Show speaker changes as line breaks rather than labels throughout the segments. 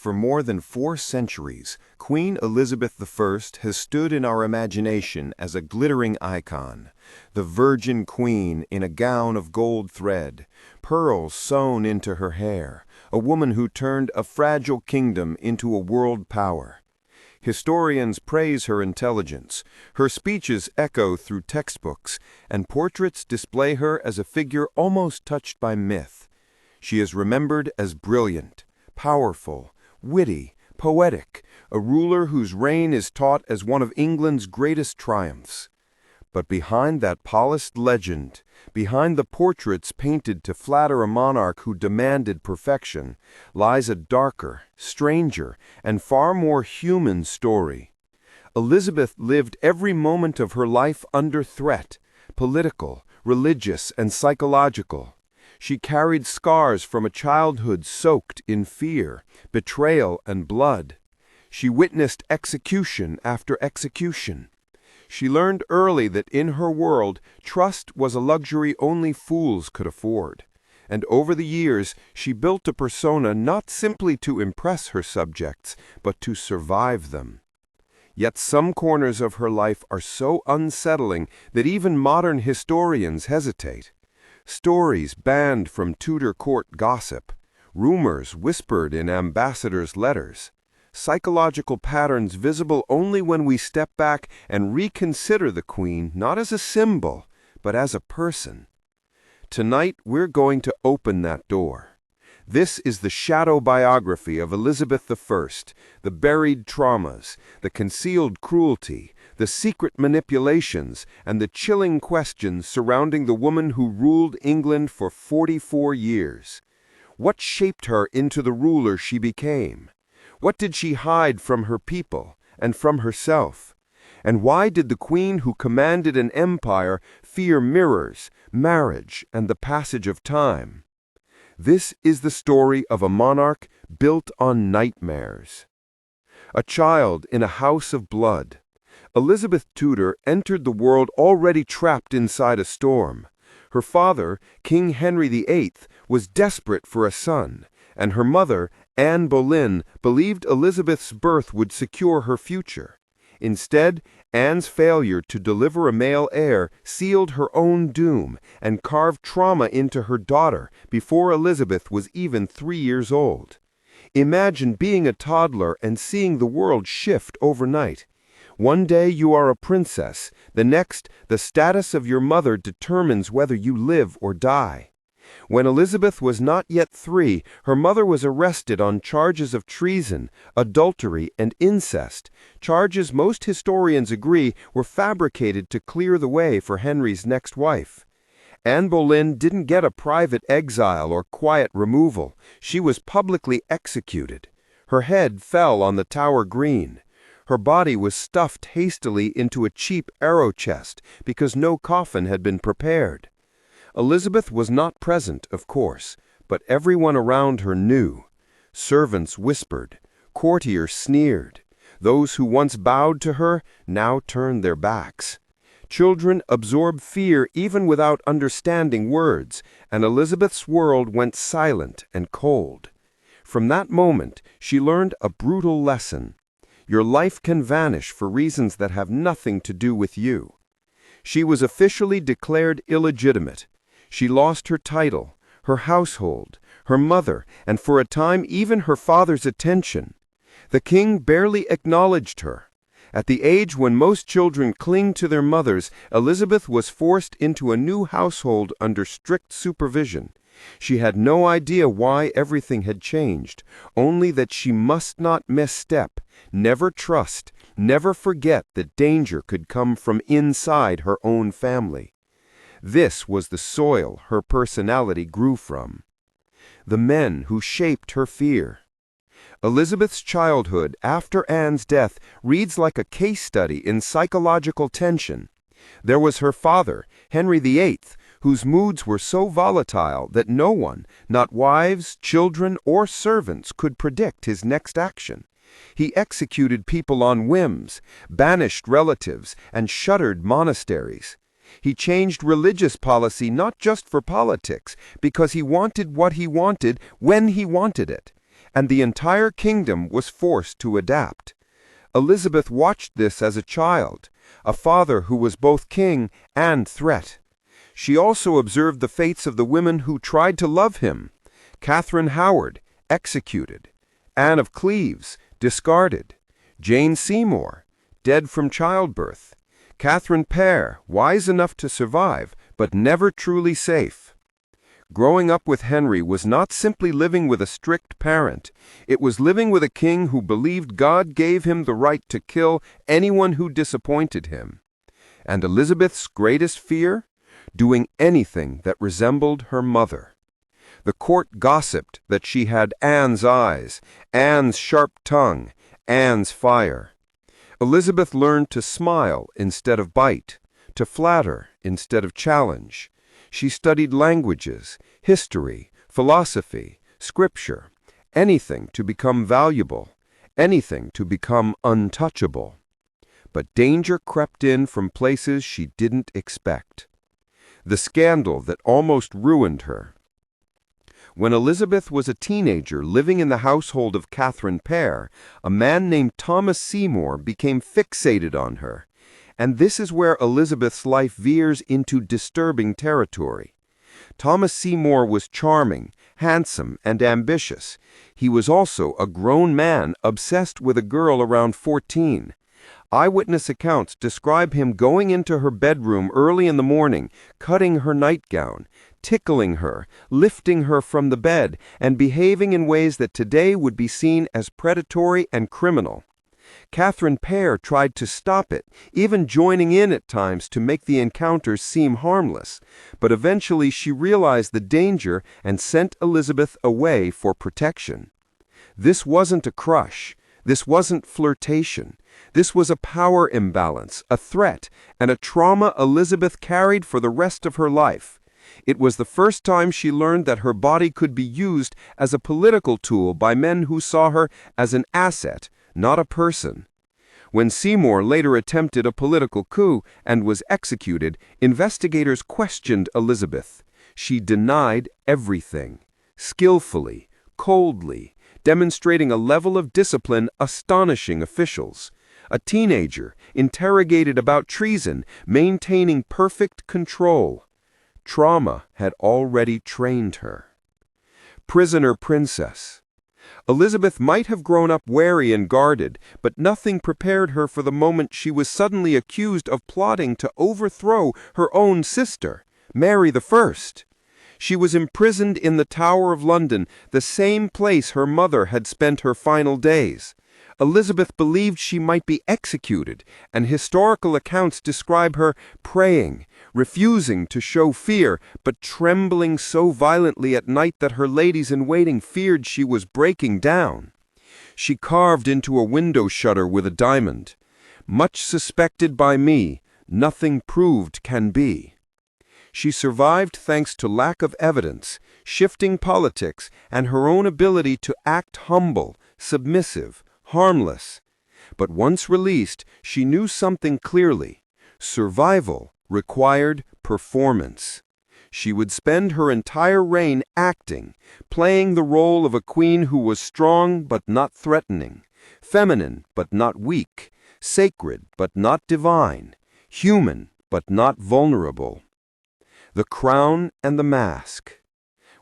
For more than 4 centuries, Queen Elizabeth I has stood in our imagination as a glittering icon, the Virgin Queen in a gown of gold thread, pearls sewn into her hair, a woman who turned a fragile kingdom into a world power. Historians praise her intelligence, her speeches echo through textbooks, and portraits display her as a figure almost touched by myth. She is remembered as brilliant, powerful, witty, poetic, a ruler whose reign is taught as one of England's greatest triumphs. But behind that polished legend, behind the portraits painted to flatter a monarch who demanded perfection, lies a darker, stranger, and far more human story. Elizabeth lived every moment of her life under threat, political, religious, and psychological. She carried scars from a childhood soaked in fear, betrayal, and blood. She witnessed execution after execution. She learned early that in her world, trust was a luxury only fools could afford. And over the years, she built a persona not simply to impress her subjects, but to survive them. Yet some corners of her life are so unsettling that even modern historians hesitate. Stories banned from Tudor court gossip, rumors whispered in ambassadors' letters, psychological patterns visible only when we step back and reconsider the Queen not as a symbol, but as a person. Tonight, we're going to open that door. This is the shadow biography of Elizabeth I, the buried traumas, the concealed cruelty, the secret manipulations, and the chilling questions surrounding the woman who ruled England for 44 years. What shaped her into the ruler she became? What did she hide from her people and from herself? And why did the Queen who commanded an empire fear mirrors, marriage, and the passage of time? This is the story of a monarch built on nightmares. A child in a house of blood, Elizabeth Tudor entered the world already trapped inside a storm. Her father, King Henry VIII, was desperate for a son, and her mother, Anne Boleyn, believed Elizabeth's birth would secure her future. Instead, Anne's failure to deliver a male heir sealed her own doom and carved trauma into her daughter before Elizabeth was even 3 years old. Imagine being a toddler and seeing the world shift overnight. One day you are a princess, the next, the status of your mother determines whether you live or die. When Elizabeth was not yet 3, her mother was arrested on charges of treason, adultery, and incest, charges most historians agree were fabricated to clear the way for Henry's next wife. Anne Boleyn didn't get a private exile or quiet removal. She was publicly executed. Her head fell on the Tower Green. Her body was stuffed hastily into a cheap arrow chest because no coffin had been prepared. Elizabeth was not present, of course, but everyone around her knew. Servants whispered, courtiers sneered. Those who once bowed to her now turned their backs. Children absorbed fear even without understanding words, and Elizabeth's world went silent and cold. From that moment, she learned a brutal lesson. Your life can vanish for reasons that have nothing to do with you. She was officially declared illegitimate. She lost her title, her household, her mother, and for a time even her father's attention. The king barely acknowledged her. At the age when most children cling to their mothers, Elizabeth was forced into a new household under strict supervision. She had no idea why everything had changed, only that she must not misstep, never trust, never forget that danger could come from inside her own family. This was the soil her personality grew from. The men who shaped her fear. Elizabeth's childhood after Anne's death reads like a case study in psychological tension. There was her father, Henry VIII, whose moods were so volatile that no one, not wives, children, or servants, could predict his next action. He executed people on whims, banished relatives, and shuttered monasteries. He changed religious policy not just for politics, because he wanted what he wanted when he wanted it. and the entire kingdom was forced to adapt. Elizabeth watched this as a child, a father who was both king and threat. She also observed the fates of the women who tried to love him. Catherine Howard, executed. Anne of Cleves, discarded. Jane Seymour, dead from childbirth. Catherine Parr, wise enough to survive, but never truly safe. Growing up with Henry was not simply living with a strict parent. It was living with a king who believed God gave him the right to kill anyone who disappointed him. And Elizabeth's greatest fear? Doing anything that resembled her mother. The court gossiped that she had Anne's eyes, Anne's sharp tongue, Anne's fire. Elizabeth learned to smile instead of bite, to flatter instead of challenge. She studied languages, history, philosophy, scripture, anything to become valuable, anything to become untouchable. But danger crept in from places she didn't expect. The scandal that almost ruined her. When Elizabeth was a teenager living in the household of Catherine Parr, a man named Thomas Seymour became fixated on her. And this is where Elizabeth's life veers into disturbing territory. Thomas Seymour was charming, handsome, and ambitious. He was also a grown man obsessed with a girl around 14. Eyewitness accounts describe him going into her bedroom early in the morning, cutting her nightgown, tickling her, lifting her from the bed, and behaving in ways that today would be seen as predatory and criminal. Catherine Parr tried to stop it, even joining in at times to make the encounters seem harmless, but eventually she realized the danger and sent Elizabeth away for protection. This wasn't a crush. This wasn't flirtation. This was a power imbalance, a threat, and a trauma Elizabeth carried for the rest of her life. It was the first time she learned that her body could be used as a political tool by men who saw her as an asset, not a person. When Seymour later attempted a political coup and was executed, investigators questioned Elizabeth. She denied everything, skillfully, coldly, demonstrating a level of discipline astonishing officials. A teenager, interrogated about treason, maintaining perfect control. Trauma had already trained her. Prisoner princess. Elizabeth might have grown up wary and guarded, but nothing prepared her for the moment she was suddenly accused of plotting to overthrow her own sister, Mary I. She was imprisoned in the Tower of London, the same place her mother had spent her final days. Elizabeth believed she might be executed, and historical accounts describe her praying, refusing to show fear, but trembling so violently at night that her ladies-in-waiting feared she was breaking down. She carved into a window shutter with a diamond. "Much suspected by me, nothing proved can be." She survived thanks to lack of evidence, shifting politics, and her own ability to act humble, submissive, harmless. But once released, she knew something clearly. Survival required performance. She would spend her entire reign acting, playing the role of a queen who was strong but not threatening, feminine but not weak, sacred but not divine, human but not vulnerable. The crown and the mask.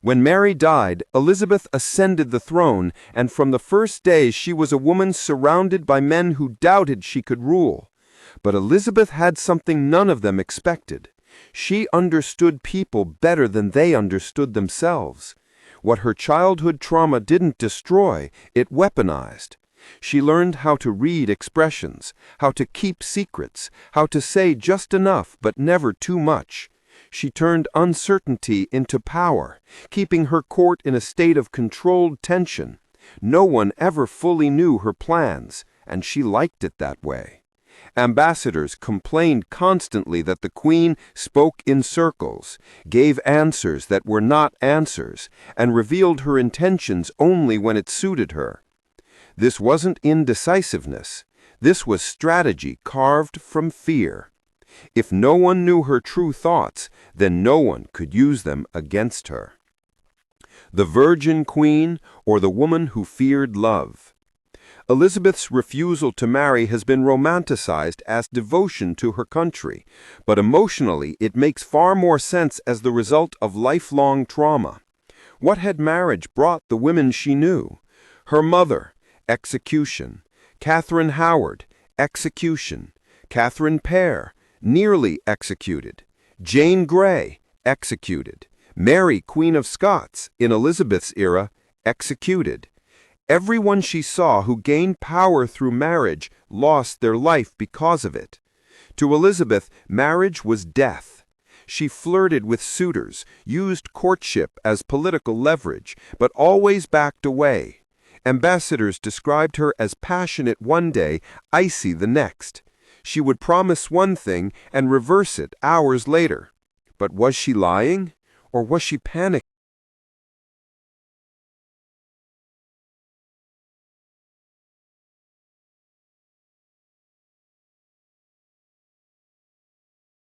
When Mary died, Elizabeth ascended the throne, and from the first day she was a woman surrounded by men who doubted she could rule. But Elizabeth had something none of them expected. She understood people better than they understood themselves. What her childhood trauma didn't destroy, it weaponized. She learned how to read expressions, how to keep secrets, how to say just enough but never too much. She turned uncertainty into power, keeping her court in a state of controlled tension. No one ever fully knew her plans, and she liked it that way. Ambassadors complained constantly that the Queen spoke in circles, gave answers that were not answers, and revealed her intentions only when it suited her. This wasn't indecisiveness. This was strategy carved from fear. If no one knew her true thoughts, then no one could use them against her. the Virgin Queen or the woman who feared love. Elizabeth's refusal to marry has been romanticized as devotion to her country, but emotionally it makes far more sense as the result of lifelong trauma. What had marriage brought the women she knew? Her mother, execution. Catherine Howard, execution. Catherine Parr, nearly executed. Jane Grey, executed. Mary, Queen of Scots, in Elizabeth's era, executed. Everyone she saw who gained power through marriage lost their life because of it. To Elizabeth, marriage was death. She flirted with suitors, used courtship as political leverage, but always backed away. Ambassadors described her as passionate one day, icy the next. She would promise one thing and reverse it hours later. But was she lying? Or was she panicking?